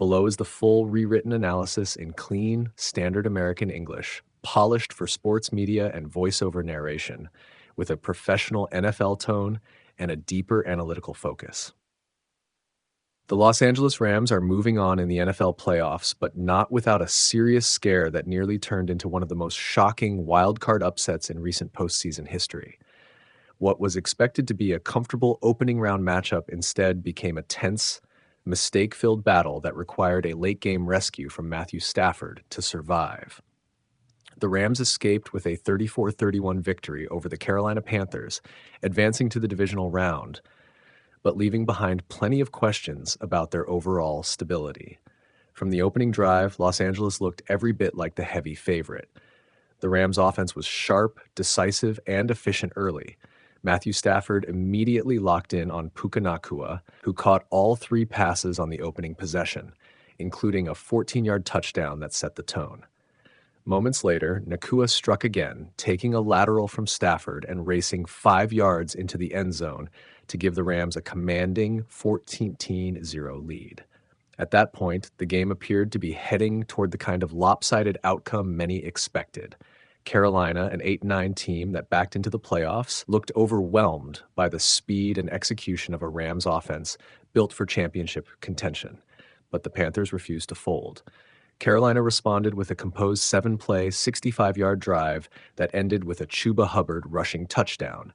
Below is the full rewritten analysis in clean, standard American English, polished for sports media and voiceover narration, with a professional NFL tone and a deeper analytical focus. The Los Angeles Rams are moving on in the NFL playoffs, but not without a serious scare that nearly turned into one of the most shocking wildcard upsets in recent postseason history. What was expected to be a comfortable opening round matchup instead became a tense, mistake-filled battle that required a late-game rescue from Matthew Stafford to survive. The Rams escaped with a 34-31 victory over the Carolina Panthers, advancing to the divisional round, but leaving behind plenty of questions about their overall stability. From the opening drive, Los Angeles looked every bit like the heavy favorite. The Rams' offense was sharp, decisive, and efficient early. Matthew Stafford immediately locked in on Puka Nacua, who caught all three passes on the opening possession, including a 14-yard touchdown that set the tone. Moments later, Nacua struck again, taking a lateral from Stafford and racing 5 yards into the end zone to give the Rams a commanding 14-0 lead. At that point, the game appeared to be heading toward the kind of lopsided outcome many expected. Carolina, an 8-9 team that backed into the playoffs, looked overwhelmed by the speed and execution of a Rams offense built for championship contention, but the Panthers refused to fold. Carolina responded with a composed 7-play, 65-yard drive that ended with a Chuba Hubbard rushing touchdown.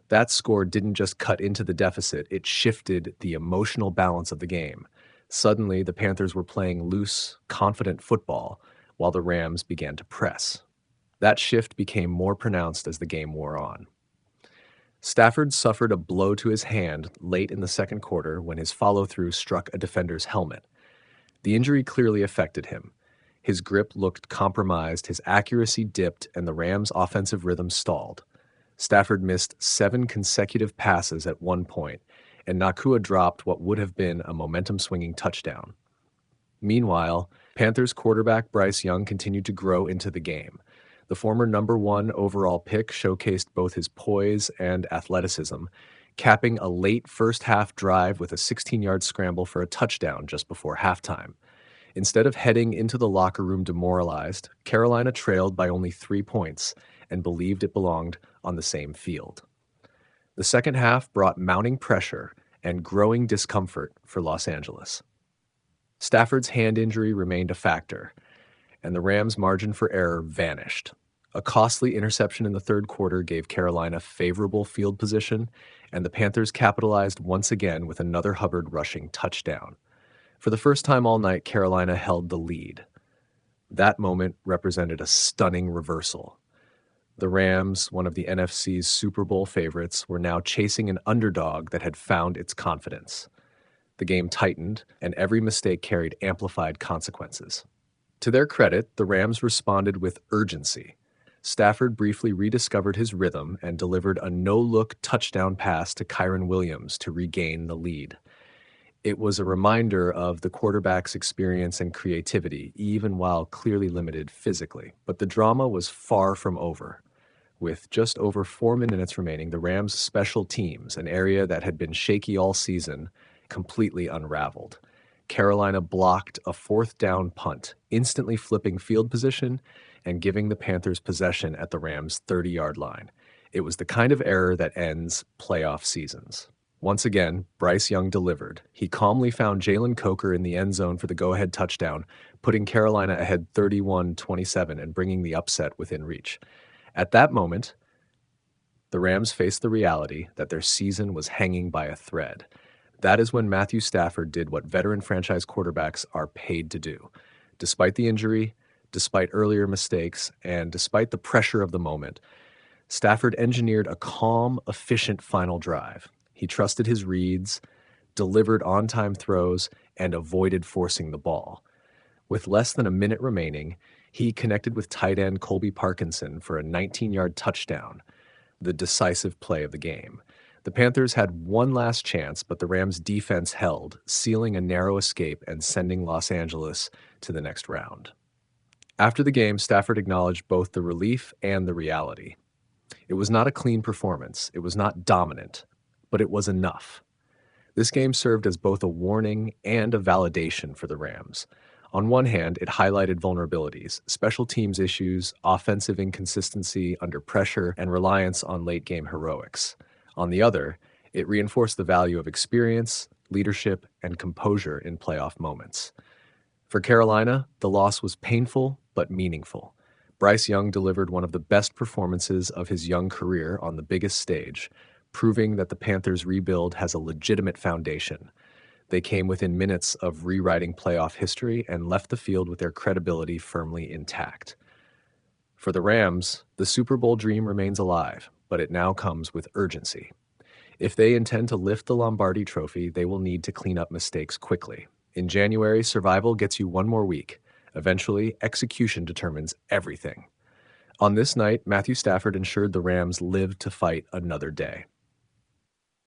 That score didn't just cut into the deficit, it shifted the emotional balance of the game. Suddenly, the Panthers were playing loose, confident football, while the Rams began to press. That shift became more pronounced as the game wore on. Stafford suffered a blow to his hand late in the second quarter when his follow-through struck a defender's helmet. The injury clearly affected him. His grip looked compromised, his accuracy dipped, and the Rams' offensive rhythm stalled. Stafford missed 7 consecutive passes at one point, and Nacua dropped what would have been a momentum-swinging touchdown. Meanwhile, Panthers quarterback Bryce Young continued to grow into the game. The former number 1 overall pick showcased both his poise and athleticism, capping a late first-half drive with a 16-yard scramble for a touchdown just before halftime. Instead of heading into the locker room demoralized, Carolina trailed by only 3 points and believed it belonged on the same field. The second half brought mounting pressure and growing discomfort for Los Angeles. Stafford's hand injury remained a factor, and the Rams' margin for error vanished. A costly interception in the third quarter gave Carolina favorable field position, and the Panthers capitalized once again with another Hubbard rushing touchdown. For the first time all night, Carolina held the lead. That moment represented a stunning reversal. The Rams, one of the NFC's Super Bowl favorites, were now chasing an underdog that had found its confidence. The game tightened, and every mistake carried amplified consequences. To their credit, the Rams responded with urgency. Stafford briefly rediscovered his rhythm and delivered a no-look touchdown pass to Kyren Williams to regain the lead. It was a reminder of the quarterback's experience and creativity, even while clearly limited physically. But the drama was far from over. With just over 4 minutes remaining, the Rams' special teams, an area that had been shaky all season, completely unraveled. Carolina blocked a 4th down punt, instantly flipping field position and giving the Panthers possession at the Rams' 30-yard line. It was the kind of error that ends playoff seasons. Once again, Bryce Young delivered. He calmly found Jalen Coker in the end zone for the go-ahead touchdown, putting Carolina ahead 31-27 and bringing the upset within reach. At that moment, the Rams faced the reality that their season was hanging by a thread. That is when Matthew Stafford did what veteran franchise quarterbacks are paid to do. Despite the injury, despite earlier mistakes, and despite the pressure of the moment, Stafford engineered a calm, efficient final drive. He trusted his reads, delivered on-time throws, and avoided forcing the ball. With less than a minute remaining, he connected with tight end Colby Parkinson for a 19-yard touchdown, the decisive play of the game. The Panthers had one last chance, but the Rams' defense held, sealing a narrow escape and sending Los Angeles to the next round. After the game, Stafford acknowledged both the relief and the reality. It was not a clean performance. It was not dominant, but it was enough. This game served as both a warning and a validation for the Rams. On one hand, it highlighted vulnerabilities, special teams issues, offensive inconsistency under pressure, and reliance on late game heroics. On the other, it reinforced the value of experience, leadership, and composure in playoff moments. For Carolina, the loss was painful but meaningful. Bryce Young delivered one of the best performances of his young career on the biggest stage, proving that the Panthers' rebuild has a legitimate foundation. They came within minutes of rewriting playoff history and left the field with their credibility firmly intact. For the Rams, the Super Bowl dream remains alive, but it now comes with urgency. If they intend to lift the Lombardi Trophy, they will need to clean up mistakes quickly. In January, survival gets you one more week. Eventually, execution determines everything. On this night, Matthew Stafford ensured the Rams lived to fight another day.